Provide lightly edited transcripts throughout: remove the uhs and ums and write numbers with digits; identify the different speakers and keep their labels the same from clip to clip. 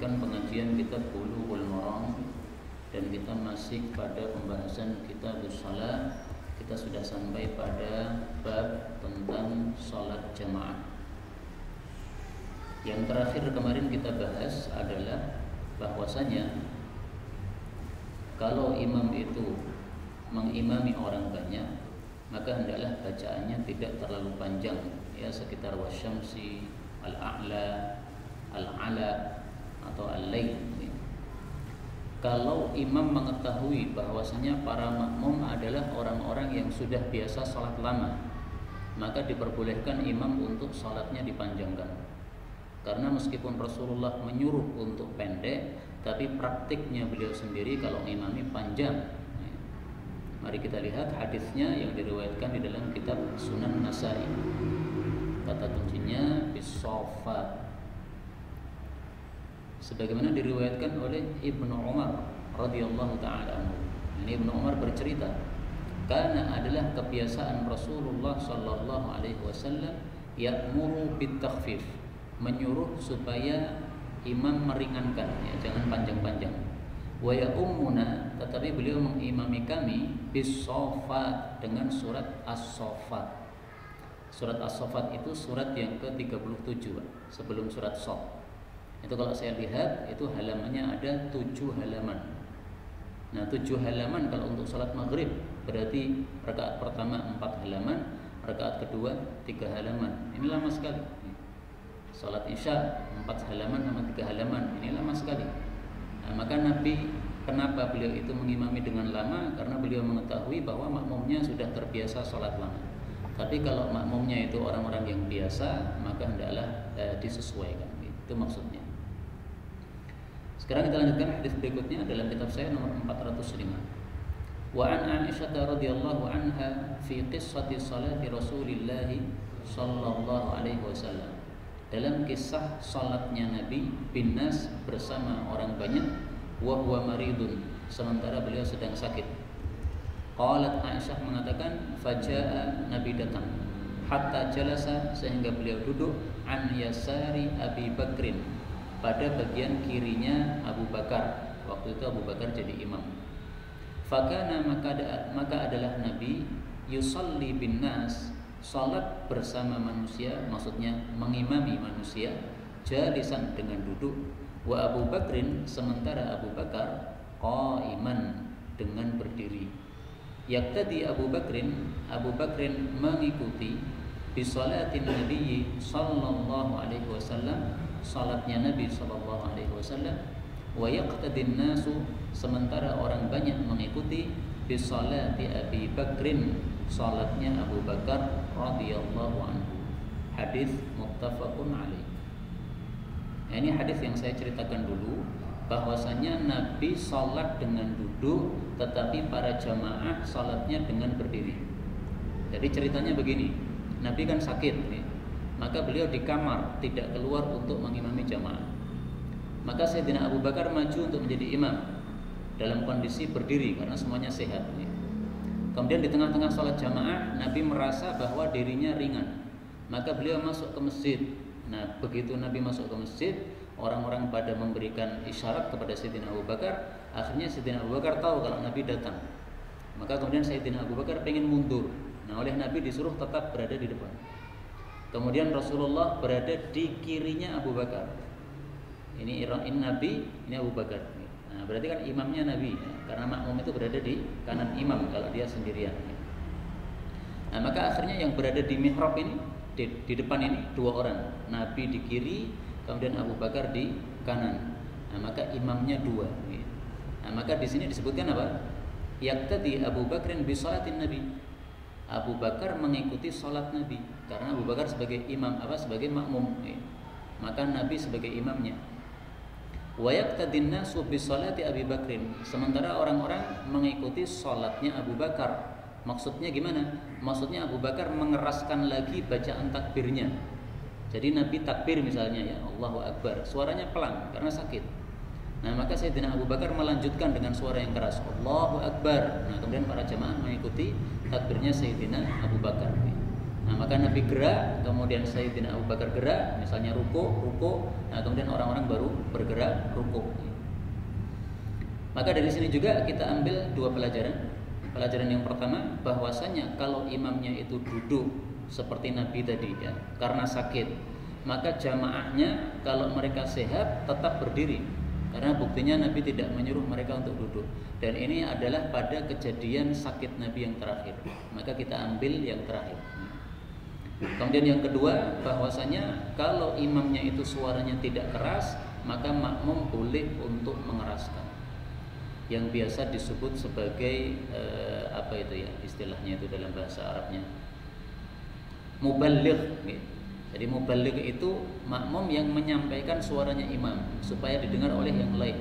Speaker 1: melanjutkan pengajian kitab Bulughul Maram dan kita masih pada pembahasan Kitabus Shalah. Kita sudah sampai pada bab tentang salat jamaah. Yang terakhir kemarin kita bahas adalah bahwasanya kalau imam itu mengimami orang banyak, maka hendaklah bacaannya tidak terlalu panjang, ya sekitar wasyamsi, al-a'la, al-ala atau al-lail. Kalau imam mengetahui bahwasanya para makmum adalah orang-orang yang sudah biasa sholat lama, maka diperbolehkan imam untuk sholatnya dipanjangkan. Karena meskipun Rasulullah menyuruh untuk pendek, tapi praktiknya beliau sendiri kalau imami panjang. Mari kita lihat hadisnya yang diriwayatkan di dalam kitab Sunan Nasai. Kata kuncinya bis-shafat. Sebagaimana diriwayatkan oleh Ibnu Umar radhiyallahu taala anhu. Ini Ibnu Umar bercerita, karena adalah kebiasaan Rasulullah sallallahu alaihi wasallam ya'muru bit-takhfif, menyuruh supaya imam meringankan, ya, jangan panjang-panjang. Wa ya'ummuna, tetapi beliau mengimami kami bis-shafat, dengan surat As-Saffat. Surat As-Saffat itu surat yang ke-37 sebelum surat Shaf. Itu kalau saya lihat itu halamannya ada 7 halaman. Nah 7 halaman kalau untuk sholat maghrib berarti rakaat pertama 4 halaman, rakaat kedua 3 halaman. Ini lama sekali. Sholat isya 4 halaman sama 3 halaman, ini lama sekali. Nah, maka Nabi kenapa beliau itu mengimami dengan lama? Karena beliau mengetahui bahwa makmumnya sudah terbiasa sholat lama. Tapi kalau makmumnya itu orang-orang yang biasa, maka hendaklah disesuaikan. Itu maksudnya. Sekarang kita lanjutkan hadis berikutnya dalam kitab saya nomor 405. Wa an Aisyah radhiyallahu anha fi qissati salati Rasulillah sallallahu alaihi wasallam. Dalam kisah salatnya Nabi bin Nas bersama orang banyak, wa huwa maridun, sementara beliau sedang sakit. Qalat Aisyah mengatakan, fajaa, Nabi datang, hatta jalasa, sehingga beliau duduk, an yasari Abi Bakrin, pada bagian kirinya Abu Bakar. Waktu itu Abu Bakar jadi imam. Fakana, maka adalah Nabi yusalli bin nas, salat bersama manusia, maksudnya mengimami manusia, jalisan dengan duduk, wa Abu Bakrin, sementara Abu Bakar qaiman, dengan berdiri. Yaktadi Abu Bakrin mengikuti bisolatin Nabi sallallahu alaihi wasallam, salatnya Nabi sallallahu alaihi wasallam, wa yaqtadin nasu, sementara orang banyak mengikuti bisolati Abi Bakrin, salatnya Abu Bakar radhiyallahu anhu. Hadis muttafaqun alaih. Ini hadis yang saya ceritakan dulu, bahwasanya Nabi salat dengan duduk, tetapi para jamaah salatnya dengan berdiri. Jadi ceritanya begini, Nabi kan sakit, maka beliau di kamar, tidak keluar untuk mengimami jamaah. Maka Sayyidina Abu Bakar maju untuk menjadi imam dalam kondisi berdiri karena semuanya sehat. Kemudian di tengah-tengah salat jamaah, Nabi merasa bahwa dirinya ringan, maka beliau masuk ke masjid. Nah, begitu Nabi masuk ke masjid, orang-orang pada memberikan isyarat kepada Sayyidina Abu Bakar. Akhirnya Sayyidina Abu Bakar tahu kalau Nabi datang. Maka kemudian Sayyidina Abu Bakar pengen mundur. Nah, oleh Nabi disuruh tetap berada di depan. Kemudian Rasulullah berada di kirinya Abu Bakar. Ini Nabi, ini Abu Bakar. Nah, berarti kan imamnya Nabi, ya, karena makmum itu berada di kanan imam kalau dia sendirian. Nah, maka akhirnya yang berada di mihrab ini, di depan ini 2 orang, Nabi di kiri, kemudian Abu Bakar di kanan. Nah, maka imamnya 2. Nah, maka di sini disebutkan apa? Yaqtadi Abu Bakrin bi salatin Nabi. Abu Bakar mengikuti salat Nabi, karena Abu Bakar sebagai imam, sebagai makmum. Maka Nabi sebagai imamnya. Wa yaqtadin nasu bi salati Abi Bakrin. Sementara orang-orang mengikuti salatnya Abu Bakar. Maksudnya gimana? Maksudnya Abu Bakar mengeraskan lagi bacaan takbirnya. Jadi Nabi takbir misalnya, ya Allahu Akbar, suaranya pelan karena sakit. Nah, maka Sayyidina Abu Bakar melanjutkan dengan suara yang keras, Allahu Akbar. Nah, kemudian para jamaah mengikuti takbirnya Sayyidina Abu Bakar. Nah, Nah, maka Nabi gerak, kemudian Sayyidina Abu Bakar gerak, misalnya ruku, nah kemudian orang-orang baru bergerak ruku. Maka dari sini juga kita ambil dua pelajaran. Pelajaran yang pertama, bahwasanya kalau imamnya itu duduk seperti Nabi tadi ya, karena sakit, maka jamaahnya kalau mereka sehat tetap berdiri. Karena buktinya Nabi tidak menyuruh mereka untuk duduk. Dan ini adalah pada kejadian sakit Nabi yang terakhir. Maka kita ambil yang terakhir. Kemudian yang kedua, bahwasanya kalau imamnya itu suaranya tidak keras, maka makmum boleh untuk mengeraskan. Yang biasa disebut sebagai apa itu ya istilahnya itu dalam bahasa Arabnya, muballigh. Jadi muballigh itu makmum yang menyampaikan suaranya imam supaya didengar oleh yang lain.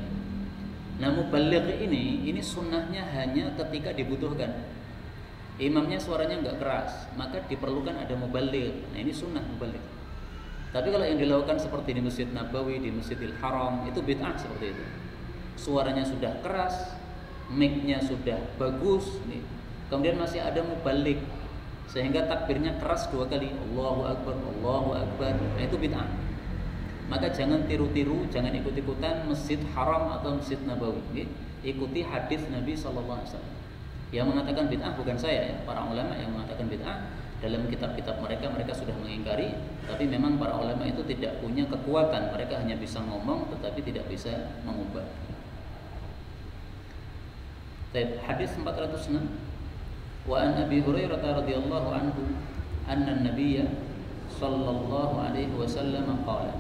Speaker 1: Nah, muballigh ini sunnahnya hanya ketika dibutuhkan. Imamnya suaranya enggak keras, maka diperlukan ada muballigh. Nah, ini sunnah muballigh. Tapi kalau yang dilakukan seperti di Masjid Nabawi, di Masjidil Haram, itu bid'ah seperti itu. Suaranya sudah keras, mic-nya sudah bagus, nih. Kemudian masih ada muballigh sehingga takbirnya keras 2 kali, Allahu Akbar, Allahu Akbar. Nah, itu bid'ah. Maka jangan tiru-tiru, jangan ikut-ikutan Masjid Haram atau Masjid Nabawi. Nih. Ikuti hadis Nabi SAW. Yang mengatakan bid'ah bukan saya ya, para ulama yang mengatakan bid'ah dalam kitab-kitab mereka sudah mengingkari, tapi memang para ulama itu tidak punya kekuatan, mereka hanya bisa ngomong tetapi tidak bisa mengubah. Hadis 406, wa an Abi Hurairah radhiyallahu anhu anna an-nabiy sallallahu alaihi wasallam qala,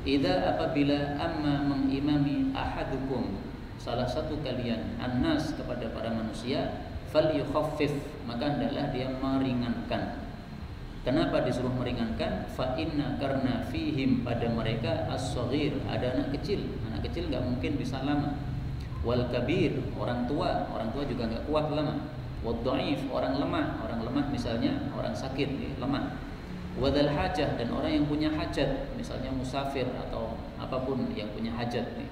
Speaker 1: idza apabila amma mengimami ahadukum, salah satu kalian, annas kepada para manusia, falyukhaffif, maka hendaklah dia meringankan. Kenapa disuruh meringankan? Fa inna karna fihim, pada mereka as-shaghir, ada anak kecil enggak mungkin bisa lama. Wal kabir, orang tua juga enggak kuat lama. Wad dhaif, orang lemah misalnya orang sakit lemah. Wadal hajah, dan orang yang punya hajat, misalnya musafir atau apapun yang punya hajat nih.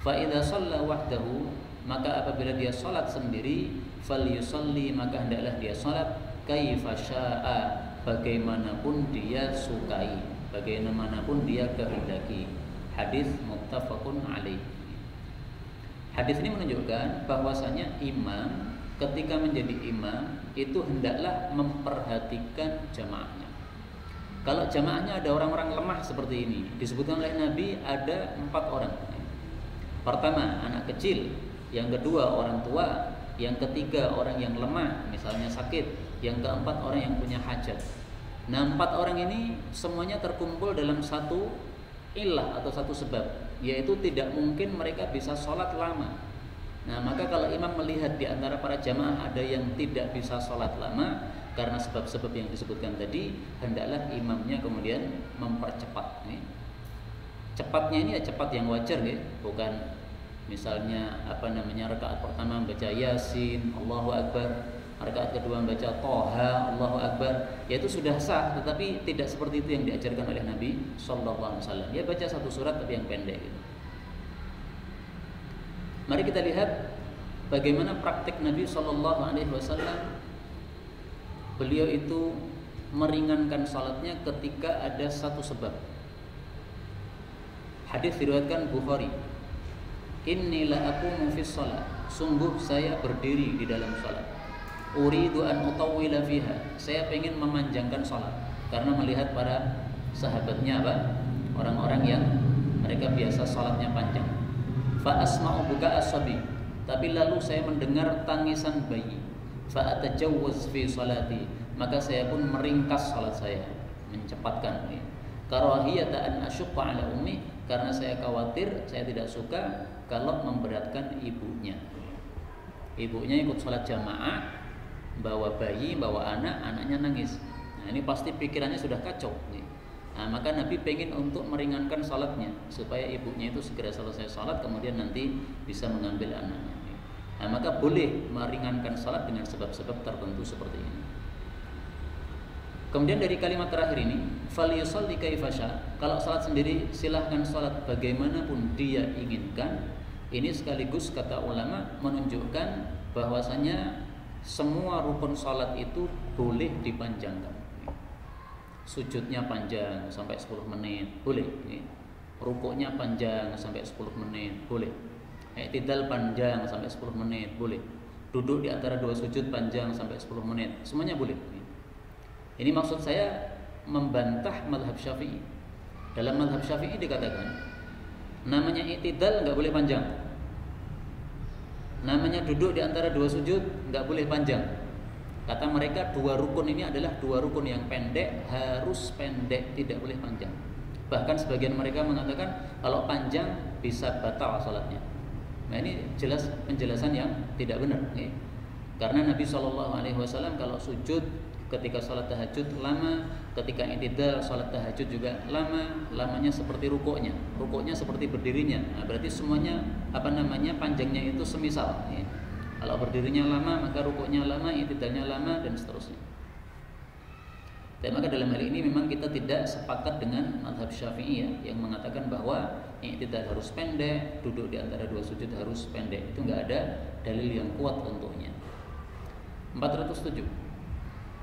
Speaker 1: Fa idza shalla wahdahu, maka apabila dia salat sendiri, falyusalli, maka hendaklah dia salat kaifa syaa, bagaimanapun dia sukai, bagaimanapun dia kehendaki. Hadis muttafaqun alaih. Hadis ini menunjukkan bahwasanya imam ketika menjadi imam itu hendaklah memperhatikan jamaahnya. Kalau jamaahnya ada orang-orang lemah seperti ini, disebutkan oleh Nabi ada 4 orang. Pertama, anak kecil. Yang kedua, orang tua. Yang ketiga, orang yang lemah, misalnya sakit. Yang keempat, orang yang punya hajat. Nah, 4 orang ini semuanya terkumpul dalam satu illah atau satu sebab, yaitu tidak mungkin mereka bisa sholat lama. Nah, maka kalau imam melihat di antara para jamaah ada yang tidak bisa sholat lama karena sebab-sebab yang disebutkan tadi, hendaklah imamnya kemudian mempercepat. Cepatnya ini ya cepat yang wajar ya, bukan misalnya rakaat pertama membaca Yasin, Allahu Akbar, rakaat kedua membaca Toha, Allahu Akbar, yaitu sudah sah, tetapi tidak seperti itu yang diajarkan oleh Nabi Sallallahu Alaihi Wasallam. Dia baca satu surat tapi yang pendek gitu. Mari kita lihat bagaimana praktik Nabi Sallallahu Alaihi Wasallam. Beliau itu meringankan salatnya ketika ada satu sebab. Hadis diriwayatkan Bukhari. Inni la aqumu fi shalah, sungguh saya berdiri di dalam salat. Uridu an utawwila fiha, saya ingin memanjangkan salat karena melihat para sahabatnya orang-orang yang mereka biasa salatnya panjang. Fa asma'u buka as-sabi, tapi lalu saya mendengar tangisan bayi. Fa atajawwaz fi salati, maka saya pun meringkas salat saya, mencepatkan. Karahiyata an asyqa ala ummi, karena saya khawatir, saya tidak suka kalau memberatkan ibunya. Ibunya ikut sholat jamaah, bawa bayi, bawa anak, anaknya nangis. Nah, ini pasti pikirannya sudah kacau. Nah, maka Nabi pengen untuk meringankan sholatnya supaya ibunya itu segera selesai sholat, kemudian nanti bisa mengambil anaknya. Nah, maka boleh meringankan sholat dengan sebab-sebab tertentu seperti ini. Kemudian dari kalimat terakhir ini, falyusalli kaifa syaa, kalau salat sendiri silahkan salat bagaimanapun dia inginkan. Ini sekaligus kata ulama menunjukkan bahwasanya semua rukun salat itu boleh dipanjangkan. sujudnya panjang sampai 10 menit, boleh. Rukuknya panjang sampai 10 menit, boleh. I'tidal panjang sampai 10 menit, boleh. Duduk di antara dua sujud panjang sampai 10 menit, semuanya boleh. Ini maksud saya membantah mazhab Syafi'i. Dalam mazhab Syafi'i dikatakan namanya i'tidal nggak boleh panjang. Namanya duduk di antara dua sujud nggak boleh panjang. Kata mereka dua rukun ini adalah dua rukun yang pendek, harus pendek, tidak boleh panjang. Bahkan sebagian mereka mengatakan kalau panjang bisa batal salatnya. Nah ini jelas penjelasan yang tidak benar. Karena Nabi SAW kalau sujud ketika salat tahajud lama, ketika i'tidal salat tahajud juga lama, lamanya seperti rukuknya seperti berdirinya. Nah, berarti semuanya panjangnya itu semisal. Kalau berdirinya lama maka rukuknya lama, i'tidalnya lama dan seterusnya. Dan maka dalam hal ini memang kita tidak sepakat dengan mazhab Syafi'i yang mengatakan bahwa i'tidal harus pendek, duduk di antara dua sujud harus pendek. Itu enggak ada dalil yang kuat untuknya. 407.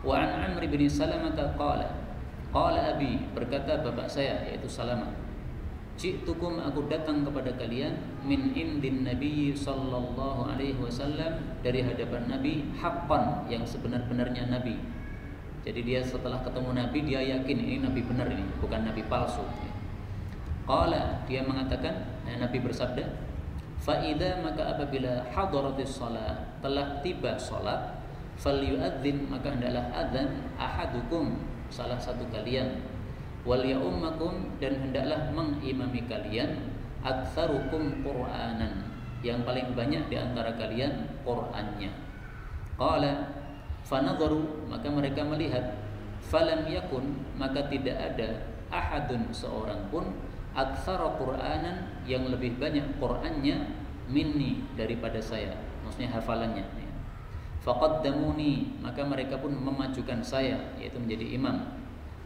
Speaker 1: Wa an Amr bin Salamah qala abi, berkata bapak saya yaitu Salamah, ji'tukum, aku datang kepada kalian, min indin Nabi sallallahu alaihi wasallam, dari hadapan Nabi, haqqan, yang sebenar-benarnya Nabi. Jadi dia setelah ketemu Nabi dia yakin ini Nabi benar, ini bukan Nabi palsu. Qala, dia mengatakan, Nabi bersabda, fa idza, maka apabila hadaratis shalah, telah tiba salat, falyu'adzin, maka hendaklah adzan, ahadukum, salah satu kalian, wal ya'ummakum, dan hendaklah mengimami kalian, aktsarukum Qur'anan, yang paling banyak di antara kalian Qur'annya. Qala, fanadharu, maka mereka melihat, falam yakun, maka tidak ada, ahadun, seorang pun, aktsara Qur'anan, yang lebih banyak Qur'annya, minni, daripada saya, maksudnya hafalannya. Faqaddamuni, maka mereka pun memajukan saya, yaitu menjadi imam.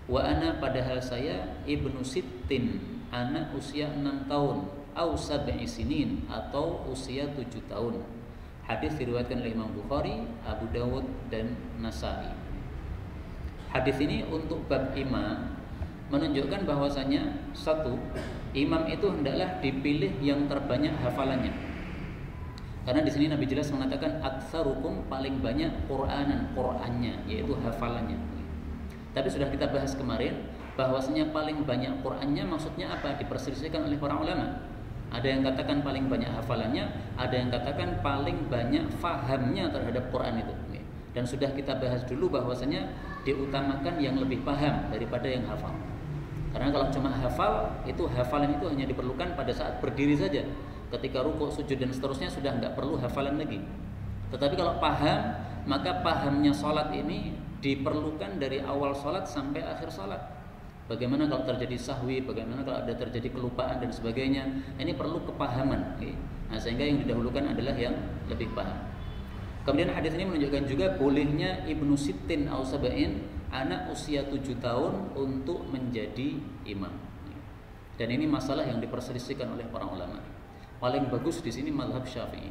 Speaker 1: Wa ana, padahal saya ibnu sittin, anak usia 6 tahun, au sab'i sinin, atau usia 7 tahun. Hadis diriwayatkan oleh Imam Bukhari, Abu Dawud dan Nasa'i. Hadis ini untuk bab imam menunjukkan bahwasanya satu, imam itu hendaklah dipilih yang terbanyak hafalannya. Karena di sini Nabi jelas mengatakan aktsarukum, paling banyak Qur'annya, yaitu hafalannya. Tapi sudah kita bahas kemarin bahwasanya paling banyak Qur'annya maksudnya apa? Diperselisihkan oleh para ulama. Ada yang katakan paling banyak hafalannya, ada yang katakan paling banyak fahamnya terhadap Qur'an itu. Dan sudah kita bahas dulu bahwasanya diutamakan yang lebih paham daripada yang hafal. Karena kalau cuma hafal, itu hafalan itu hanya diperlukan pada saat berdiri saja. Ketika rukuk, sujud dan seterusnya sudah enggak perlu hafalan lagi. Tetapi kalau paham, maka pahamnya salat ini diperlukan dari awal salat sampai akhir salat. Bagaimana kalau terjadi sahwi, bagaimana kalau ada terjadi kelupaan dan sebagainya. Ini perlu kepahaman. Nah, sehingga yang didahulukan adalah yang lebih paham. Kemudian hadis ini menunjukkan juga bolehnya ibnu sittin au sab'in, anak usia 7 tahun untuk menjadi imam. Dan ini masalah yang diperselisihkan oleh para ulama. Paling bagus di sini mazhab Syafi'i.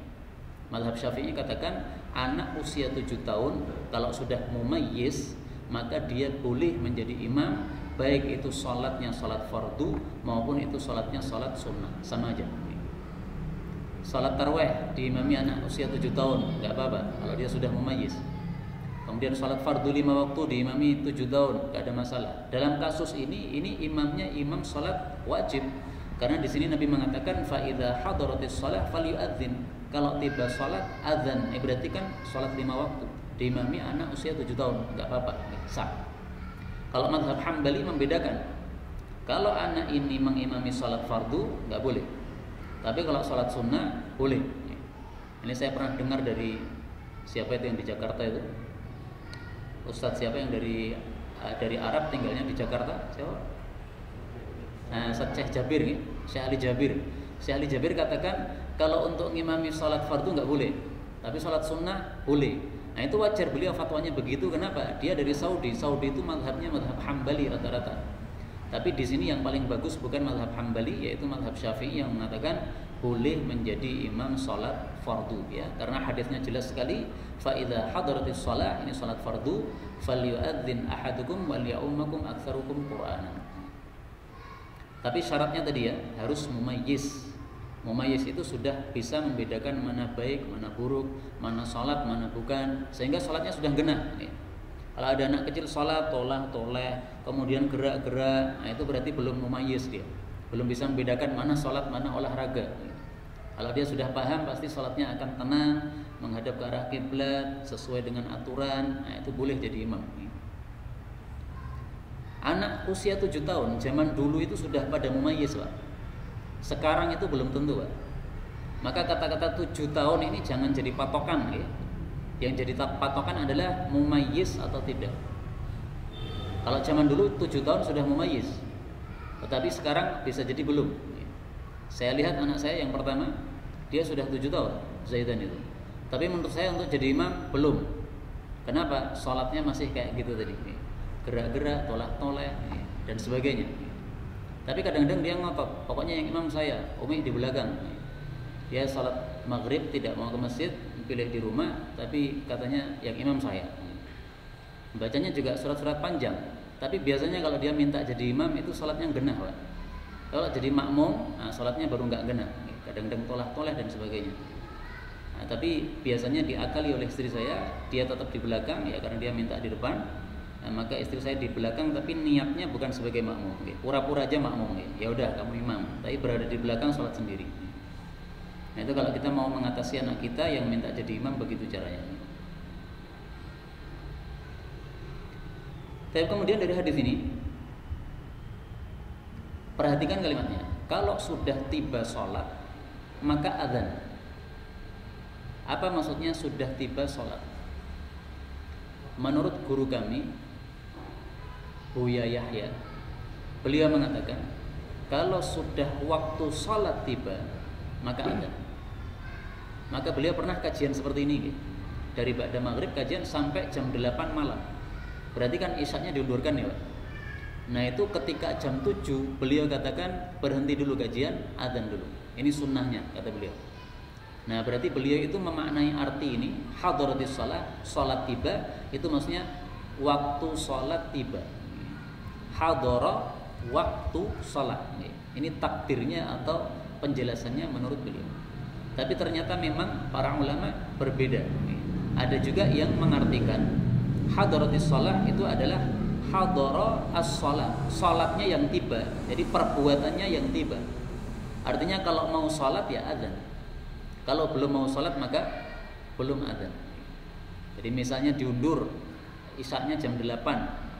Speaker 1: Mazhab Syafi'i katakan anak usia 7 tahun kalau sudah mumayyiz, maka dia boleh menjadi imam, baik itu salatnya salat fardu maupun itu salatnya salat sunnah, sama aja. Salat tarawih diimami anak usia 7 tahun, enggak apa-apa kalau dia sudah mumayyiz. Kemudian salat fardu 5 waktu diimami 7 tahun, enggak ada masalah. Dalam kasus ini imamnya imam salat wajib. Karena di sini Nabi mengatakan fa idza hadaratis shalah falyu'adzin. Kalau tiba salat azan, berarti kan salat 5 waktu diimami anak usia 7 tahun, enggak apa-apa, sah. Kalau mazhab Hambali membedakan. Kalau anak ini mengimami salat fardu enggak boleh. Tapi kalau salat sunnah boleh. Ini saya pernah dengar dari siapa itu yang di Jakarta itu? Ustadz siapa yang dari Arab tinggalnya di Jakarta? Siapa? Nah, Syekh Jabir, Syekh Ali Jabir. Syekh Ali Jabir katakan kalau untuk ngimami salat fardu enggak boleh, tapi salat sunnah boleh. Nah, itu wajar beliau fatwanya begitu. Kenapa? Dia dari Saudi. Saudi itu mazhabnya mazhab Hambali rata-rata. Tapi di sini yang paling bagus bukan mazhab Hambali, yaitu mazhab Syafi'i yang mengatakan boleh menjadi imam salat fardu, ya, karena hadisnya jelas sekali, fa idza hadaratis shalah, ini salat fardu, falyu'adzin ahadukum wal ya'ummakum aktsarukum qur'anan. Tapi syaratnya tadi, ya, harus mumayyiz. Mumayyiz itu sudah bisa membedakan mana baik, mana buruk, mana salat, mana bukan, sehingga salatnya sudah genah, ya. Kalau ada anak kecil salat toleh, kemudian gerak-gerak, nah itu berarti belum mumayyiz dia. Belum bisa membedakan mana salat, mana olahraga. Kalau dia sudah paham, pasti salatnya akan tenang, menghadap ke arah kiblat sesuai dengan aturan. Nah, itu boleh jadi imam. Anak usia 7 tahun zaman dulu itu sudah pada mumayyiz, Pak. Sekarang itu belum tentu, Pak. Maka kata-kata 7 tahun ini jangan jadi patokan, ya. Yang jadi patokan adalah mumayyiz atau tidak. Kalau zaman dulu 7 tahun sudah mumayyiz, tetapi sekarang bisa jadi belum. Saya lihat anak saya yang pertama, dia sudah 7 tahun, Zaidan itu. Tapi menurut saya untuk jadi imam belum. Kenapa? Sholatnya masih kayak gitu tadi, gerak-gerak, tolak-toleh, dan sebagainya. Tapi kadang-kadang dia ngotot, pokoknya yang imam saya, Umi di belakang. Dia sholat maghrib tidak mau ke masjid, pilih di rumah, tapi katanya yang imam saya. Bacanya juga surat-surat panjang. Tapi biasanya kalau dia minta jadi imam itu sholatnya genah, Pak. Kalau jadi makmum, nah sholatnya baru nggak genah. Kadang-kadang toleh dan sebagainya. Nah, tapi biasanya diakali oleh istri saya, dia tetap di belakang, ya karena dia minta di depan. Nah, maka istri saya di belakang, tapi niatnya bukan sebagai makmum. Pura-pura aja makmum. Ya udah kamu imam, tapi berada di belakang sholat sendiri. Nah, itu kalau kita mau mengatasi anak kita yang minta jadi imam, begitu caranya. Tapi kemudian dari hadis ini, perhatikan kalimatnya. Kalau sudah tiba sholat, maka adzan. Apa maksudnya sudah tiba sholat? Menurut guru kami, Buya Yahya, beliau mengatakan, kalau sudah waktu sholat tiba, maka adzan. Maka beliau pernah kajian seperti ini, dari ba'da maghrib kajian sampai jam 8 malam. Berarti kan isyaknya diundurkan, ya Pak. Nah itu ketika jam 7 beliau katakan berhenti dulu kajian, adzan dulu. Ini sunnahnya, kata beliau. Nah berarti beliau itu memaknai arti ini, hadaratis shalah, sholat tiba, itu maksudnya waktu sholat tiba. Hadara waktu sholat. Ini takdirnya atau penjelasannya menurut beliau. Tapi ternyata memang para ulama berbeda. Ada juga yang mengartikan hadaratis shalah itu adalah hadara as-shalah, salatnya yang tiba. Jadi perbuatannya yang tiba. Artinya kalau mau salat ya adzan. Kalau belum mau salat maka belum adzan. Jadi misalnya diundur isyaknya jam 8.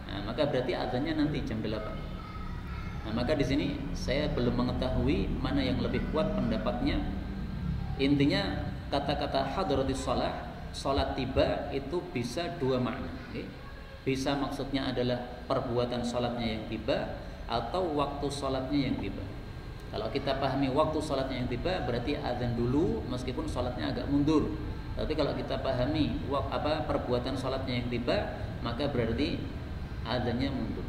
Speaker 1: Nah, maka berarti adzannya nanti jam 8. Nah, maka di sini saya belum mengetahui mana yang lebih kuat pendapatnya. Intinya kata-kata hadaratis shalah, salat tiba itu bisa dua makna. Bisa maksudnya adalah perbuatan salatnya yang tiba atau waktu salatnya yang tiba. Kalau kita pahami waktu salatnya yang tiba berarti adzan dulu meskipun salatnya agak mundur. Tapi kalau kita pahami perbuatan salatnya yang tiba, maka berarti adzannya mundur.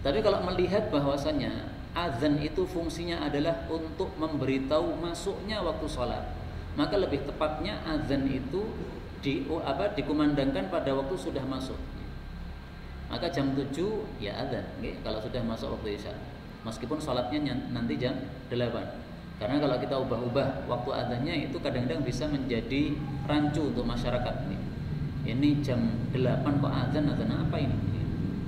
Speaker 1: Tapi kalau melihat bahwasanya azan itu fungsinya adalah untuk memberitahu masuknya waktu sholat, maka lebih tepatnya azan itu dikumandangkan pada waktu sudah masuk. Maka jam 7 ya azan, kalau sudah masuk waktu isya. Meskipun sholatnya nanti jam 8. Karena kalau kita ubah-ubah waktu azannya itu kadang-kadang bisa menjadi rancu untuk masyarakat. Ini jam 8 kok azan apa ini?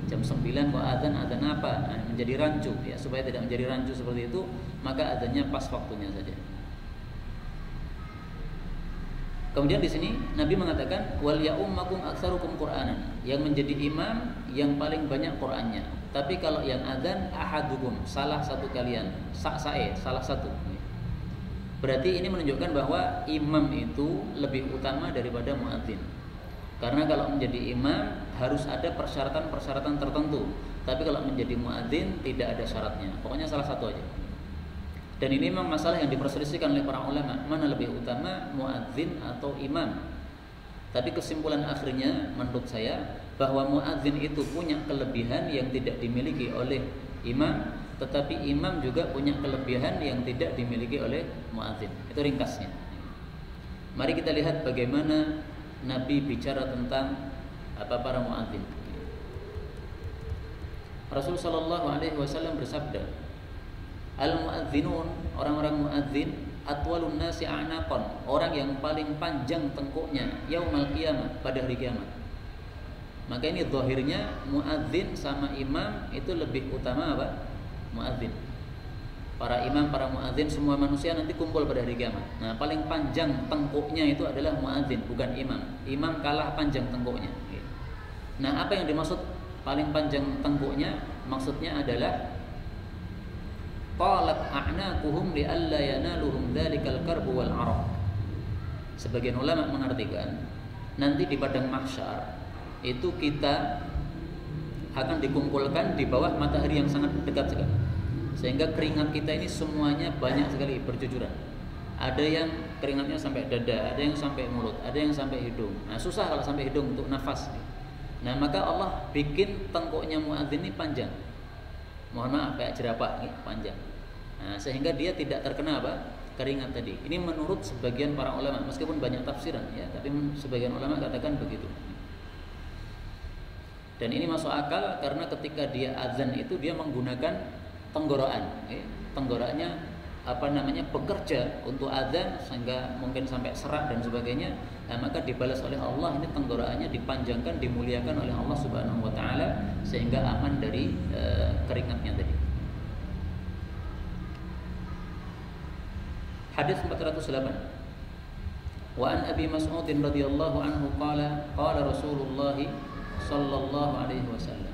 Speaker 1: Jam 9 kok azan apa? Nah, menjadi rancu, ya. Supaya tidak menjadi rancu seperti itu, maka azannya pas waktunya saja. Kemudian di sini Nabi mengatakan wal ya'ummakum aktsarukum Qur'anan, yang menjadi imam yang paling banyak Qur'annya. Tapi kalau yang azan ahadukum, salah satu kalian, salah satu. Berarti ini menunjukkan bahwa imam itu lebih utama daripada muadzin. Karena kalau menjadi imam harus ada persyaratan-persyaratan tertentu. Tapi kalau menjadi muadzin tidak ada syaratnya. Pokoknya salah satu aja. Dan ini memang masalah yang diperselisihkan oleh para ulama, mana lebih utama muadzin atau imam. Tapi kesimpulan akhirnya menurut saya bahwa muadzin itu punya kelebihan yang tidak dimiliki oleh imam, tetapi imam juga punya kelebihan yang tidak dimiliki oleh muadzin. Itu ringkasnya. Mari kita lihat bagaimana Nabi bicara tentang para muadzin. Rasul sallallahu alaihi wasallam bersabda, al-muadzinun, orang-orang muadzin, atwalun nasi a'naqan, orang yang paling panjang tengkuknya yaumal qiyamah, pada hari kiamat. Maka ini zahirnya muadzin sama imam itu lebih utama apa? Muadzin. Para imam, para muadzin, semua manusia nanti kumpul pada hari kiamat. Nah, paling panjang tengkuknya itu adalah muadzin, bukan imam. Imam kalah panjang tengkuknya. Nah, apa yang dimaksud paling panjang tengkuknya? Maksudnya adalah qalat a'naquhum li alla yanaluhum dzalikal karbu wal araq. Sebagian ulama mengartikan nanti di padang mahsyar itu kita akan dikumpulkan di bawah matahari yang sangat dekat sekali, sehingga keringat kita ini semuanya banyak sekali bercucuran. Ada yang keringatnya sampai dada, ada yang sampai mulut, ada yang sampai hidung. Nah, susah kalau sampai hidung untuk nafas. Nah, maka Allah bikin tengkuknya muadzin ini panjang. Mohon maaf, kayak jerapah nih, panjang. Nah, sehingga dia tidak terkena keringat tadi. Ini menurut sebagian para ulama, meskipun banyak tafsiran ya, tapi sebagian ulama katakan begitu. Dan ini masuk akal karena ketika dia azan itu dia menggunakan tenggorokan. Tenggorokannya bekerja untuk azan sehingga mungkin sampai serak dan sebagainya. Nah, maka dibalas oleh Allah, ini tenggorokannya dipanjangkan, dimuliakan oleh Allah Subhanahu wa taala sehingga aman dari keringatnya tadi. Hadis 408. Wa an Abi Mas'ud radhiyallahu anhu qala Rasulullah sallallahu alaihi wasallam,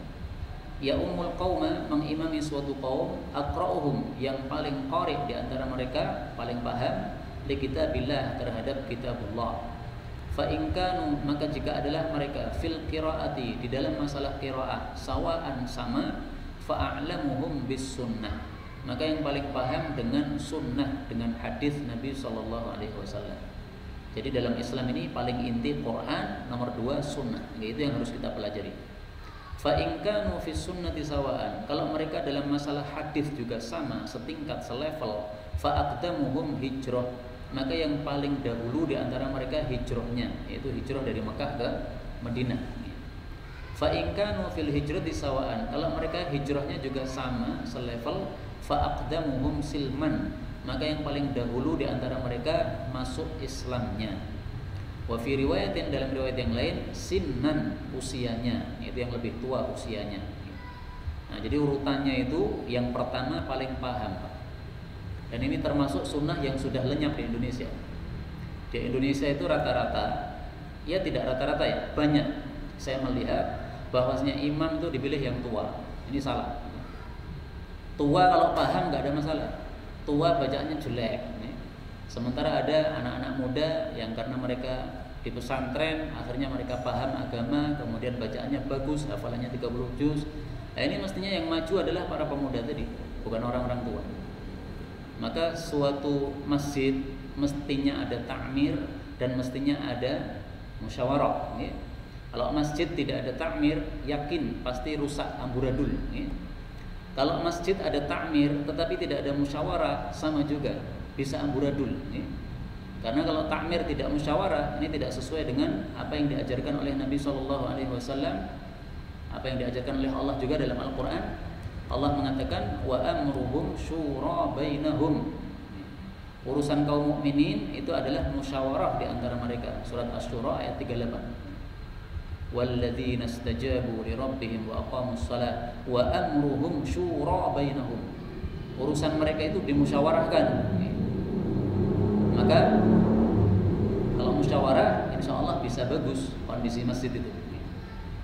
Speaker 1: ya ummul qauma, mengimami suatu kaum, aqra'uhum, yang paling qari' di antara mereka, paling paham li kitabillah, terhadap kitabullah. Fa in kanu, maka jika adalah mereka fil qiraati, di dalam masalah qiraah, sawaan, sama, fa a'lamuhum bis sunnah, maka yang paling paham dengan sunnah, dengan hadis Nabi sallallahu alaihi wasallam. Jadi dalam Islam ini paling inti Quran, nomor 2 sunnah. Itu yang harus kita pelajari. Fa in kanu fi sunnati sawaan, kalau mereka dalam masalah hadis juga sama, setingkat, selevel, fa aqdamuhum hijrah, maka yang paling dahulu di antara mereka hijrahnya, yaitu hijrah dari Mekah ke Madinah. Fa in kanu fil hijrati sawaan, kalau mereka hijrahnya juga sama, selevel, fa aqdamuhum silman, maka yang paling dahulu di antara mereka masuk Islamnya. Wa fi riwayatin, dalam riwayat yang lain, sinnan, usianya, itu yang lebih tua usianya. Nah, jadi urutannya itu yang pertama paling paham, Pak. Dan ini termasuk sunnah yang sudah lenyap di Indonesia. Di Indonesia itu rata-rata, ya tidak rata-rata ya, banyak saya melihat bahwasanya imam itu dipilih yang tua. Ini salah. Tua kalau paham nggak ada masalah. Tua bacaannya jelek. Sementara ada anak-anak muda yang karena mereka di pesantren akhirnya mereka paham agama, kemudian bacaannya bagus, hafalannya 30 juz. Nah, ini mestinya yang maju adalah para pemuda tadi, bukan orang-orang tua. Maka suatu masjid mestinya ada takmir dan mestinya ada musyawarah. Kalau masjid tidak ada takmir, yakin pasti rusak, amburadul. Kalau masjid ada takmir tetapi tidak ada musyawarah, sama juga, bisa amburadul. Karena kalau takmir tidak musyawarah, ini tidak sesuai dengan apa yang diajarkan oleh Nabi SAW, apa yang diajarkan oleh Allah juga dalam Al-Quran. Allah mengatakan wa amruhum syura bainahum, urusan kaum mukminin itu adalah musyawarah di antara mereka. Surat Asy-Syura ayat 38. Walladzina istajabu li rabbihim wa aqamus shalah wa amruhum syura bainahum, urusan mereka itu dimusyawarahkan. Maka kalau musyawarah, insyaallah bisa bagus kondisi masjid itu.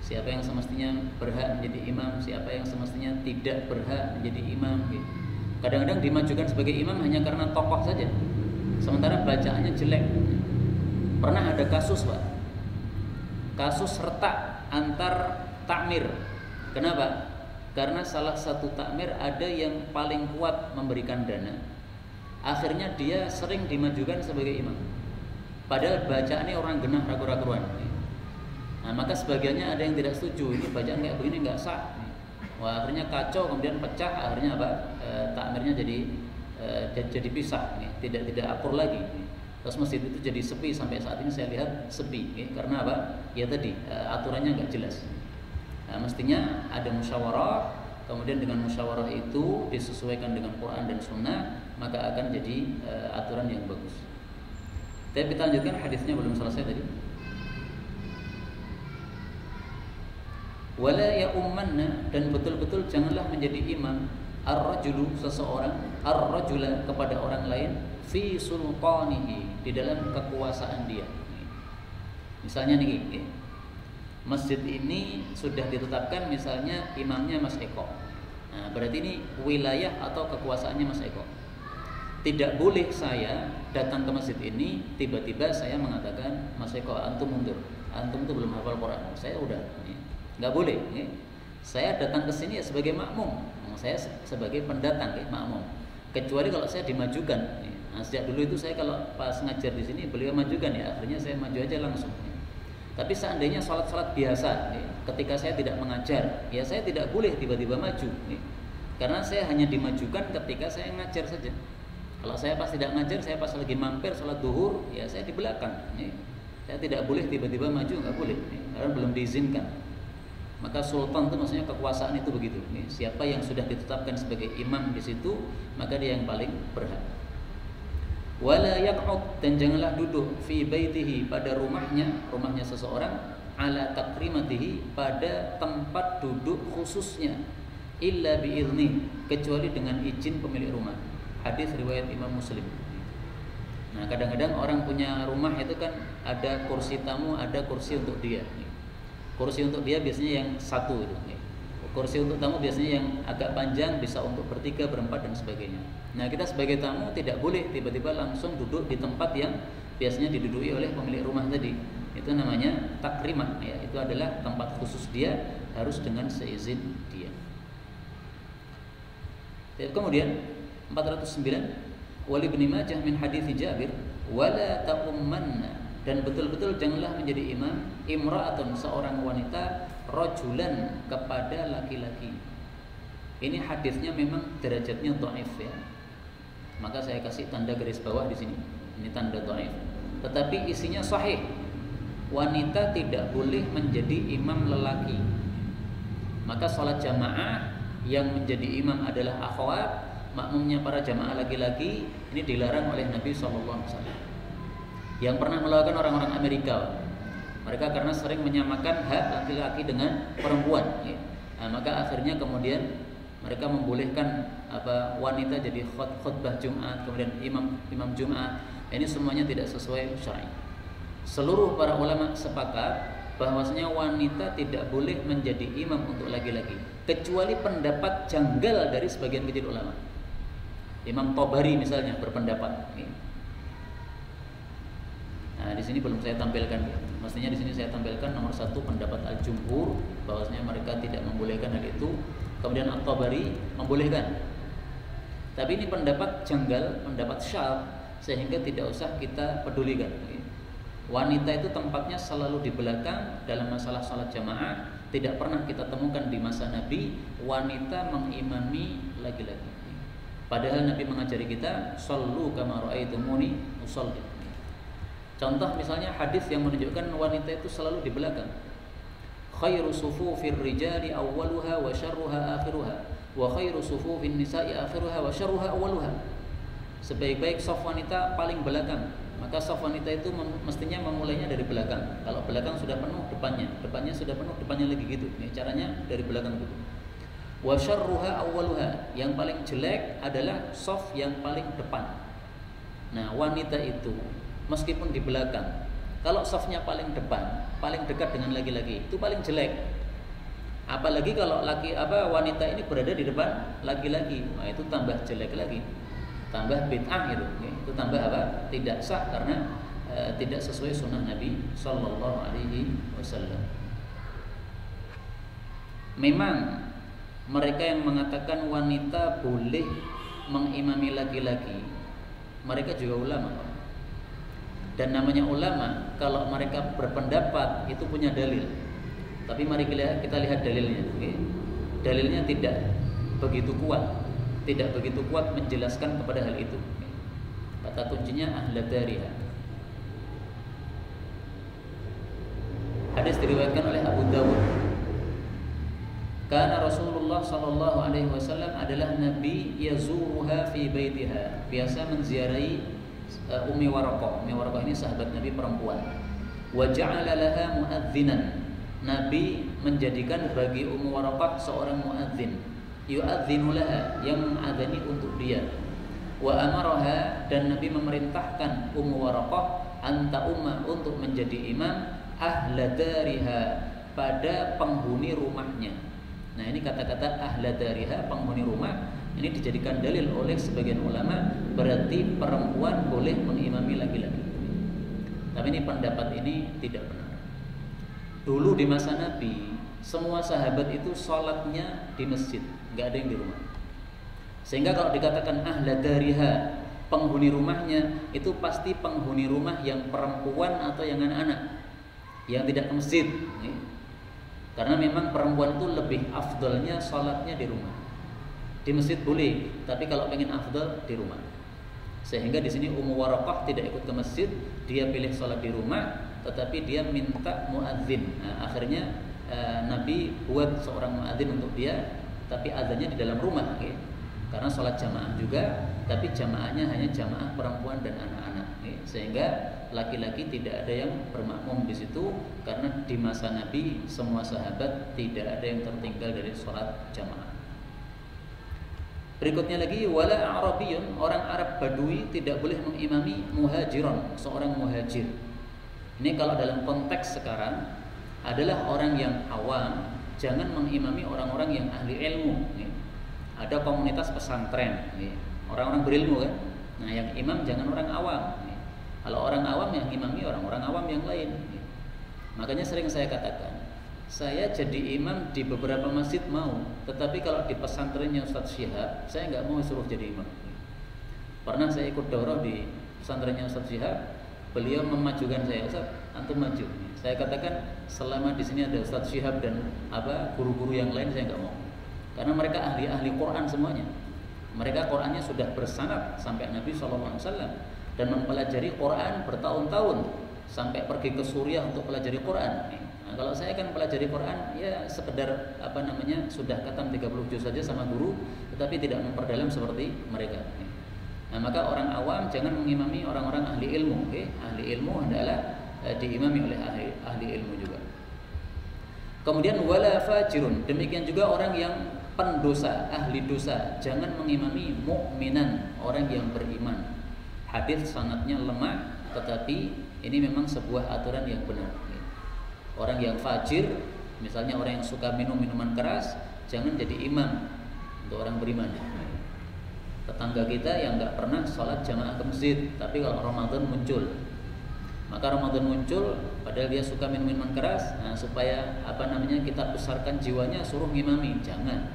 Speaker 1: Siapa yang semestinya berhak menjadi imam, siapa yang semestinya tidak berhak menjadi imam. Kadang-kadang dimajukan sebagai imam hanya karena tokoh saja, sementara bacaannya jelek. Pernah ada kasus, Pak, kasus retak antar takmir. Kenapa? Karena salah satu takmir ada yang paling kuat memberikan dana, akhirnya dia sering dimajukan sebagai imam, padahal bacaannya orang genah ragu-raguan. Nah, maka sebagiannya ada yang tidak setuju, ini bacaan kayak begini nggak sah. Wah, akhirnya kacau, kemudian pecah, akhirnya apa? Takmirnya jadi pisah, tidak akur lagi. Terus masjid itu jadi sepi, sampai saat ini saya lihat sepi, karena apa? Ya tadi aturannya nggak jelas. Nah, mestinya ada musyawarah, kemudian dengan musyawarah itu disesuaikan dengan Quran dan Sunnah, maka akan jadi aturan yang bagus. Tapi kita lanjutkan, hadisnya belum selesai tadi. Wala ya ummanna, dan betul-betul janganlah menjadi imam ar-rajulu, seseorang, ar-rajula, kepada orang lain, fi sultanihi, di dalam kekuasaan dia. Misalnya nih, masjid ini sudah ditetapkan misalnya imamnya Mas Eko. Nah, berarti ini wilayah atau kekuasaannya Mas Eko. Tidak boleh saya datang ke masjid ini tiba-tiba saya mengatakan, Mas Eko, antum mundur, antum tuh belum hafal Quran. Saya udah, nggak boleh. Saya datang ke sini ya sebagai makmum, saya sebagai pendatang, makmum. Kecuali kalau saya dimajukan. Nah, sejak dulu itu saya kalau pas ngajar di sini beliau majukan, ya akhirnya saya maju aja langsung. Tapi seandainya sholat biasa, ketika saya tidak mengajar, ya saya tidak boleh tiba-tiba maju, karena saya hanya dimajukan ketika saya ngajar saja. Kalau saya pas tidak ngajar, saya pas lagi mampir sholat duhur, ya saya di belakang. Saya tidak boleh tiba-tiba maju, nggak boleh, karena belum diizinkan. Maka sultan itu maksudnya kekuasaan itu begitu. Siapa yang sudah ditetapkan sebagai imam di situ, maka dia yang paling berhak. Wala yaq'ud, dan janganlah duduk fi baitihi, pada rumahnya seseorang, ala takrimatihi, pada tempat duduk khususnya, illa bi'izni, kecuali dengan izin pemilik rumah. Hadis riwayat Imam Muslim. Nah, kadang-kadang orang punya rumah itu kan ada kursi tamu, ada kursi untuk dia. Kursi untuk dia biasanya yang satu itu. Kursi untuk tamu biasanya yang agak panjang, bisa untuk bertiga, berempat, dan sebagainya. Nah, kita sebagai tamu tidak boleh tiba-tiba langsung duduk di tempat yang biasanya diduduki oleh pemilik rumah tadi. Itu namanya takrimah, ya. Itu adalah tempat khusus dia, harus dengan seizin dia. Kemudian 409, Wali Ibnu Majah min hadits Jabir, wala ta'ummanna, dan betul-betul janganlah menjadi imam imra'atun, seorang wanita, rajulan, kepada laki-laki. Ini hadisnya memang derajatnya dhaif, ya. Maka saya kasih tanda garis bawah di sini. Ini tanda dhaif. Tetapi isinya sahih. Wanita tidak boleh menjadi imam lelaki. Maka sholat jamaah yang menjadi imam adalah akhwat, makmumnya para jamaah laki-laki, ini dilarang oleh Nabi SAW. Yang pernah melakukan orang-orang Amerika, mereka karena sering menyamakan hak laki-laki dengan perempuan, ya. Nah, maka akhirnya kemudian mereka membolehkan wanita jadi khutbah Jumat, kemudian imam Jumat. Ini semuanya tidak sesuai syar'i. Seluruh para ulama sepakat bahwasanya wanita tidak boleh menjadi imam untuk laki-laki, kecuali pendapat janggal dari sebagian kecil ulama. Imam Tabari misalnya berpendapat. Nah, di sini belum saya tampilkan. Mestinya di sini saya tampilkan nomor 1 pendapat al-jumhur, bahwasanya mereka tidak membolehkan hal itu. Kemudian At-Tabari membolehkan. Tapi ini pendapat janggal, pendapat syadz, sehingga tidak usah kita pedulikan. Wanita itu tempatnya selalu di belakang dalam masalah salat jamaah. Tidak pernah kita temukan di masa Nabi wanita mengimami laki-laki. Padahal Nabi mengajari kita, shallu kama ra'aitumuni usolli. Contoh misalnya hadis yang menunjukkan wanita itu selalu di belakang. Khairu sufufir rijali awwaluha wa syarruha akhiruha, wa khairu sufufin nisa'i akhiruha wa syarruha awwaluha. Sebaik-baik saf wanita paling belakang. Maka saf wanita itu mestinya memulainya dari belakang. Kalau belakang sudah penuh, depannya sudah penuh, depannya lagi gitu. Ini caranya dari belakang dulu. Wa syarruha awwaluha, yang paling jelek adalah saf yang paling depan. Nah, wanita itu meskipun di belakang, kalau safnya paling depan, paling dekat dengan laki-laki, itu paling jelek. Apalagi kalau wanita ini berada di depan laki-laki, nah itu tambah jelek lagi, tambah bid'ah gitu. Itu tambah tidak sah, karena tidak sesuai sunnah Nabi Sallallahu Alaihi Wasallam. Memang mereka yang mengatakan wanita boleh mengimami laki-laki, mereka juga ulama. Dan namanya ulama, kalau mereka berpendapat itu punya dalil. Tapi mari kita lihat dalilnya. Dalilnya tidak begitu kuat, menjelaskan kepada hal itu. Kata kuncinya ahladariha. Hadis diriwayatkan oleh Abu Dawud. Karena Rasulullah sallallahu alaihi wasallam adalah nabi yazuruha fi baitiha, biasa menziarahi Ummi Waraqah. Ummi Waraqah ini sahabat Nabi perempuan. Wa ja'ala laha muadzinan. Nabi menjadikan bagi Ummu Waraqah seorang muadzin, yu'adzinu laha, yang mengadzani untuk dia. Wa amaraha, dan Nabi memerintahkan Ummu Waraqah anta umma, untuk menjadi imam ahla dariha, pada penghuni rumahnya. Nah, ini kata-kata ahla dariha, penghuni rumah, ini dijadikan dalil oleh sebagian ulama, berarti perempuan boleh mengimami laki-laki. Tapi ini pendapat ini tidak benar. Dulu di masa Nabi, semua sahabat itu sholatnya di masjid, nggak ada yang di rumah. Sehingga kalau dikatakan ahla dariha, penghuni rumahnya, itu pasti penghuni rumah yang perempuan atau yang anak-anak, yang tidak ke masjid. Karena memang perempuan itu lebih afdalnya sholatnya di rumah. Di masjid boleh, tapi kalau pengen afdal di rumah. Sehingga di sini Ummu Waraqah tidak ikut ke masjid, dia pilih sholat di rumah, tetapi dia minta muadzin. Nah, akhirnya Nabi buat seorang muadzin untuk dia, tapi adzannya di dalam rumah, karena sholat jamaah juga, tapi jamaahnya hanya jamaah perempuan dan anak-anak, sehingga laki-laki tidak ada yang bermakmum di situ, karena di masa Nabi semua sahabat tidak ada yang tertinggal dari sholat jamaah. Berikutnya lagi, wala Arabiyun, orang Arab Badui tidak boleh mengimami muhajiron, seorang muhajir. Ini kalau dalam konteks sekarang adalah orang yang awam, jangan mengimami orang-orang yang ahli ilmu. Ada komunitas pesantren, orang-orang berilmu kan. Nah, yang imam jangan orang awam. Kalau orang awam yang imami orang-orang awam yang lain. Makanya sering saya katakan, saya jadi imam di beberapa masjid mau, tetapi kalau di pesantrennya Ustadz Syihab, saya nggak mau suruh jadi imam. Pernah saya ikut daurah di pesantrennya Ustadz Syihab, beliau memajukan saya, Ustadz, antum maju. Saya katakan selama di sini ada Ustadz Syihab dan guru-guru yang lain, saya nggak mau, karena mereka ahli-ahli Quran semuanya. Mereka Qurannya sudah bersanad sampai Nabi SAW dan mempelajari Quran bertahun-tahun sampai pergi ke Suriah untuk pelajari Quran. Nah, kalau saya kan pelajari Quran ya sekedar sudah khatam 30 juz saja sama guru, tetapi tidak memperdalam seperti mereka. Nah, maka orang awam jangan mengimami orang-orang ahli ilmu. Ahli ilmu adalah diimami oleh ahli ilmu juga. Kemudian wala fajirun, demikian juga orang yang pendosa, ahli dosa, jangan mengimami mukminan, orang yang beriman. Hadis sanadnya lemah, tetapi ini memang sebuah aturan yang benar. Orang yang fajir, misalnya orang yang suka minum minuman keras, jangan jadi imam untuk orang beriman. Tetangga kita yang nggak pernah sholat jamaah ke masjid, tapi kalau Ramadan muncul, maka Ramadan muncul, padahal dia suka minum minuman keras, nah, supaya kita besarkan jiwanya, suruh ngimami, jangan.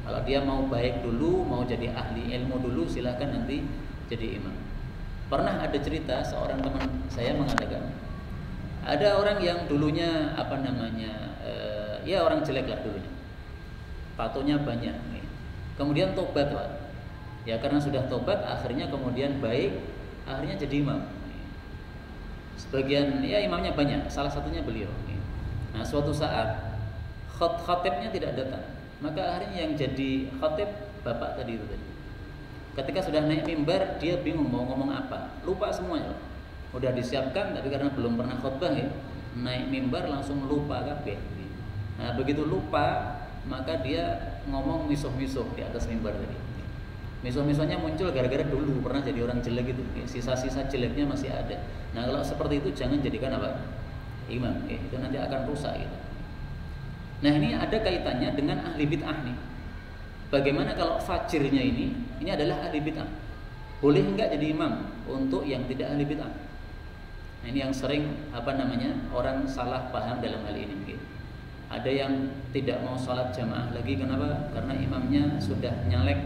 Speaker 1: Kalau dia mau baik dulu, mau jadi ahli ilmu dulu, silahkan nanti jadi imam. Pernah ada cerita seorang teman saya mengatakan, ada orang yang dulunya orang jelek lah dulunya, tatonya banyak, kemudian tobat, ya karena sudah tobat akhirnya kemudian baik, akhirnya jadi imam. Sebagian imamnya banyak, salah satunya beliau. Nah, suatu saat khatibnya tidak datang, maka akhirnya yang jadi khatib bapak tadi itu tadi. Ketika sudah naik mimbar, dia bingung mau ngomong apa, lupa semuanya. Udah disiapkan, tapi karena belum pernah khutbah naik mimbar langsung lupa kabeh. Nah, begitu lupa, maka dia ngomong misuh-misuh di atas mimbar tadi. Misuh-misuhnya muncul gara-gara dulu pernah jadi orang jelek itu, sisa-sisa jeleknya masih ada. Nah, kalau seperti itu jangan jadikan imam, itu nanti akan rusak gitu. Nah, ini ada kaitannya dengan ahli bid'ah nih. Bagaimana kalau fajirnya ini adalah ahli bid'ah? Boleh enggak jadi imam untuk yang tidak ahli bid'ah? Nah, ini yang sering orang salah paham dalam hal ini. Ada yang tidak mau sholat jamaah lagi, kenapa? Karena imamnya sudah nyalek,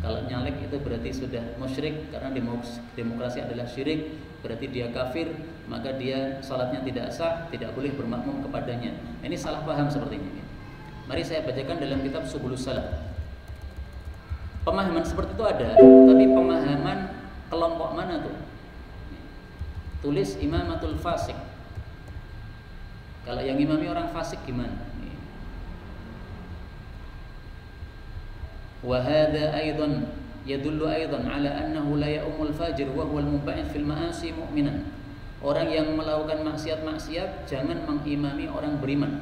Speaker 1: Kalau nyalek itu berarti sudah musyrik, karena demokrasi adalah syirik, berarti dia kafir, maka dia salatnya tidak sah, tidak boleh bermakmum kepadanya. Ini salah paham sepertinya. Mari saya bacakan dalam kitab Subulus Salam. Pemahaman seperti itu ada, tapi pemahaman kelompok mana tuh? Tulis imamatul fasik. Kalau yang imami orang fasik gimana? Wa hadza aidan yadullu aidan ala annahu la ya'umul fajir wa huwa al-muba'id fil ma'asi mu'minan. Orang yang melakukan maksiat-maksiat jangan mengimami orang beriman.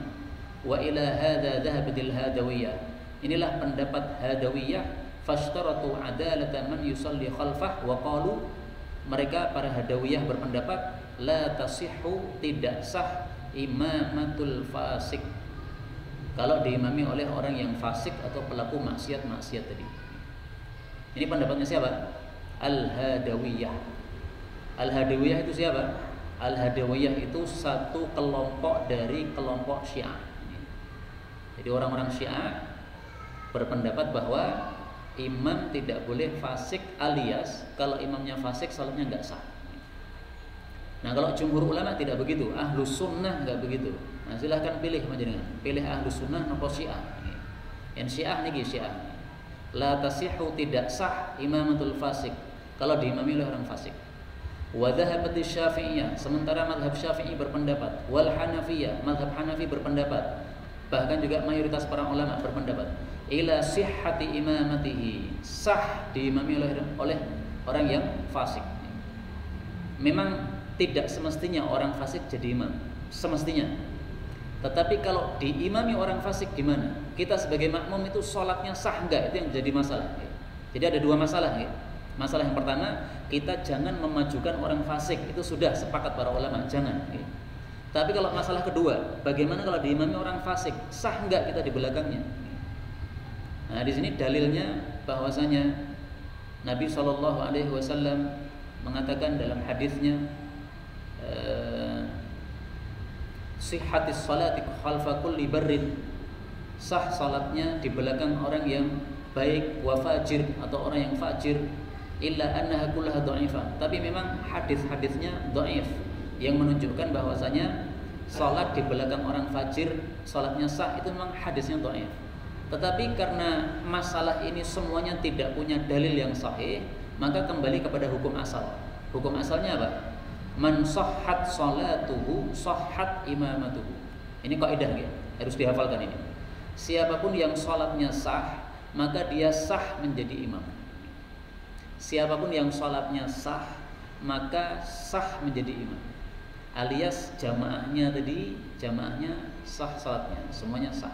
Speaker 1: Wa ila hadza dhahabatil hadawiyah. Inilah pendapat hadawiyah, fashtaratu adalata man yusalli khalfah wa qalu, mereka para hadawiyah berpendapat la tasihhu, tidak sah imamatul fasik kalau diimami oleh orang yang fasik atau pelaku maksiat-maksiat tadi. Ini pendapatnya siapa? Al-Hadawiyah. Al-Hadawiyah itu siapa? Al-Hadawiyah itu satu kelompok dari kelompok Syiah. Jadi orang-orang Syiah berpendapat bahwa imam tidak boleh fasik, alias kalau imamnya fasik salatnya enggak sah. Nah, kalau jumhur ulama tidak begitu, ahlus sunnah enggak begitu. Nah, silahkan pilih panjenengan. Pilih ahlus sunnah atau Syiah. Yang Syiah niki Syiah. La tasihhu, tidak sah imamatul fasik kalau diimami oleh orang fasik. Wa dhahabat Syafi'iyah, sementara mazhab Syafi'i berpendapat, wal Hanafiyah, mazhab Hanafi berpendapat, bahkan juga mayoritas para ulama berpendapat ila sihhati imamatihi, sah diimami oleh orang yang fasik. Memang tidak semestinya orang fasik jadi imam, semestinya. Tetapi kalau diimami orang fasik gimana? Kita sebagai makmum itu sholatnya sah enggak? Itu yang jadi masalah. Jadi ada dua masalah. Masalah yang pertama, kita jangan memajukan orang fasik. Itu sudah sepakat para ulama, jangan. Tapi kalau masalah kedua, bagaimana kalau diimami orang fasik? Sah enggak kita di belakangnya? Nah, di sini dalilnya bahwasanya Nabi SAW mengatakan dalam hadisnya, sihhatis salati khalfa kulli barrin, sah salatnya di belakang orang yang baik, wa fajir, atau orang yang fajir, illa annaha kullaha dha'ifah. Tapi memang hadis-hadisnya dhaif yang menunjukkan bahwasanya salat di belakang orang fajir salatnya sah, itu memang hadisnya dhaif. Tetapi karena masalah ini semuanya tidak punya dalil yang sahih, maka kembali kepada hukum asal. Hukum asalnya apa? Man sahhat salatuhu sahhat imamatuhu. Ini kaidah ya, harus dihafalkan ini. Siapapun yang salatnya sah, maka dia sah menjadi imam. Siapapun yang salatnya sah, maka sah menjadi imam. Alias jamaahnya sah salatnya, semuanya sah.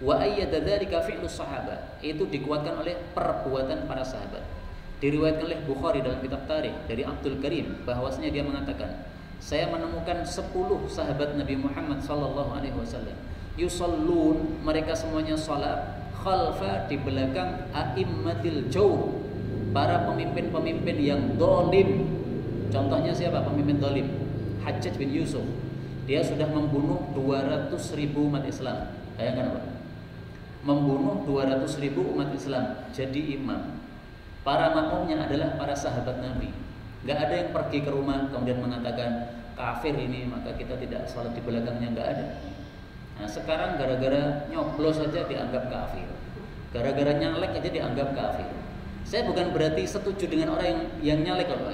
Speaker 1: Wa ayyada dzalika fi'lus sahabah, itu dikuatkan oleh perbuatan para sahabat. Diriwayatkan oleh Bukhari dalam kitab Tarikh dari Abdul Karim bahwasanya dia mengatakan, saya menemukan 10 sahabat Nabi Muhammad SAW yusallun, mereka semuanya salat khalfa, di belakang a'immatil jawr, para pemimpin-pemimpin yang zalim. Contohnya siapa pemimpin zalim? Hajjaj bin Yusuf. Dia sudah membunuh 200.000 umat Islam. Bayangkan apa? Membunuh 200.000 umat Islam, jadi imam. Para makmumnya adalah para sahabat Nabi. Gak ada yang pergi ke rumah kemudian mengatakan kafir ini, maka kita tidak sholat di belakangnya, gak ada. Nah, sekarang gara-gara nyoblos saja dianggap kafir, gara-gara nyalek aja dianggap kafir. Saya bukan berarti setuju dengan orang yang nyalek loh.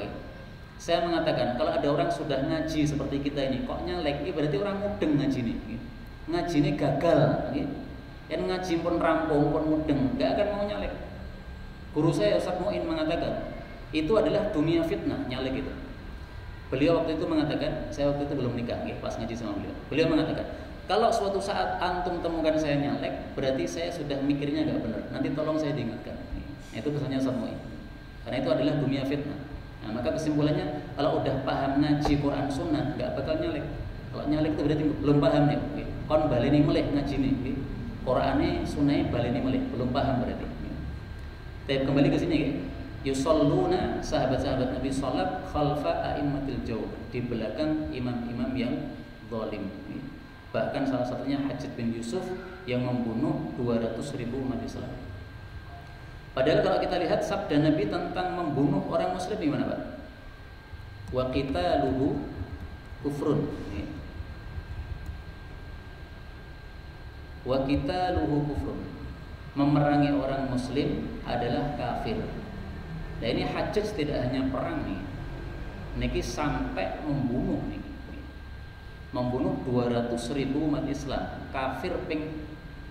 Speaker 1: Saya mengatakan kalau ada orang sudah ngaji seperti kita ini kok nyalek, ini berarti orang mudeng ngaji ini. Ngaji ini gagal. Yang ngaji pun rampung pun mudeng, gak akan mau nyalek. Guru saya Ustaz Mu'in mengatakan itu adalah dunia fitnah, nyalek itu. Beliau waktu itu mengatakan, saya waktu itu belum nikah pas ngaji sama beliau. Beliau mengatakan, kalau suatu saat antum temukan saya nyalek, berarti saya sudah mikirnya gak benar. Nanti tolong saya diingatkan. Itu pesannya Ustaz Mu'in. Karena itu adalah dunia fitnah. Nah, maka kesimpulannya kalau udah paham ngaji Quran Sunnah gak bakal nyalek. Kalau nyalek itu berarti belum paham nih. Kon baleni meleh ngaji nih. Qur'ane Sunnah baleni meleh, belum paham berarti. Tapi kembali ke sini, yusalluna, sahabat-sahabat Nabi salat khalfa a'immatil jawr, di belakang imam-imam yang zalim. Bahkan salah satunya Hajjaj bin Yusuf yang membunuh 200.000 umat Islam. Padahal kalau kita lihat sabda Nabi tentang membunuh orang muslim gimana Pak? Wa qitaluhu kufrun. Wa qitaluhu kufrun. Memerangi orang muslim adalah kafir. Nah ini Hajjaj tidak hanya perang nih. Niki sampai membunuh nih. Membunuh 200.000 umat Islam, kafir ping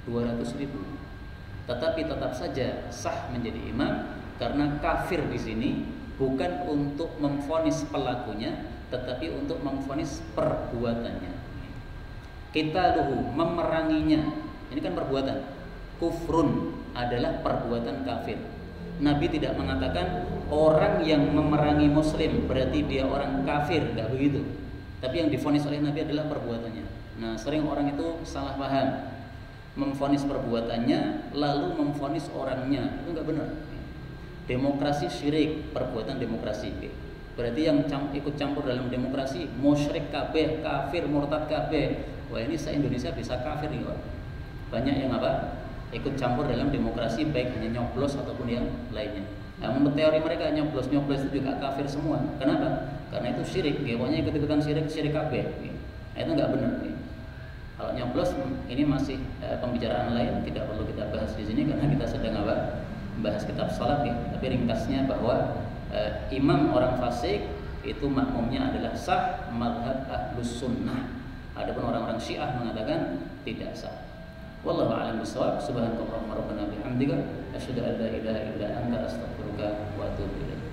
Speaker 1: 200.000. Tetapi tetap saja sah menjadi imam karena kafir di sini bukan untuk memvonis pelakunya, tetapi untuk memvonis perbuatannya. Kita luhu memeranginya, ini kan perbuatan. Kufrun adalah perbuatan kafir. Nabi tidak mengatakan orang yang memerangi muslim berarti dia orang kafir, enggak begitu. Tapi yang divonis oleh Nabi adalah perbuatannya. Nah, sering orang itu salah paham. Memvonis perbuatannya lalu memvonis orangnya, itu enggak benar. Demokrasi syirik, perbuatan demokrasi. Berarti yang ikut campur dalam demokrasi musyrik kabeh, kafir, murtad kabeh. Wah, ini se-Indonesia bisa kafir nih, Pak. Banyak yang apa? Ikut campur dalam demokrasi baik hanya nyoblos ataupun yang lainnya. Nah, menurut teori mereka nyoblos itu juga kafir semua. Kenapa? Karena itu syirik. Pokoknya ikut-ikutan syirik kabeh. Nah, itu enggak benar. Kalau nyoblos ini masih pembicaraan lain, tidak perlu kita bahas di sini karena kita sedang apa? Bahas kitab salat ya. Tapi ringkasnya bahwa imam orang fasik itu makmumnya adalah sah mazhab Ahlus Sunnah. Adapun orang-orang Syiah mengatakan tidak sah. Wallahu a'lam bishawab. Subhanakallahumma rabbana bihamdika asyhadu an la ilaha illa anta astaghfiruka wa atubu ilaik.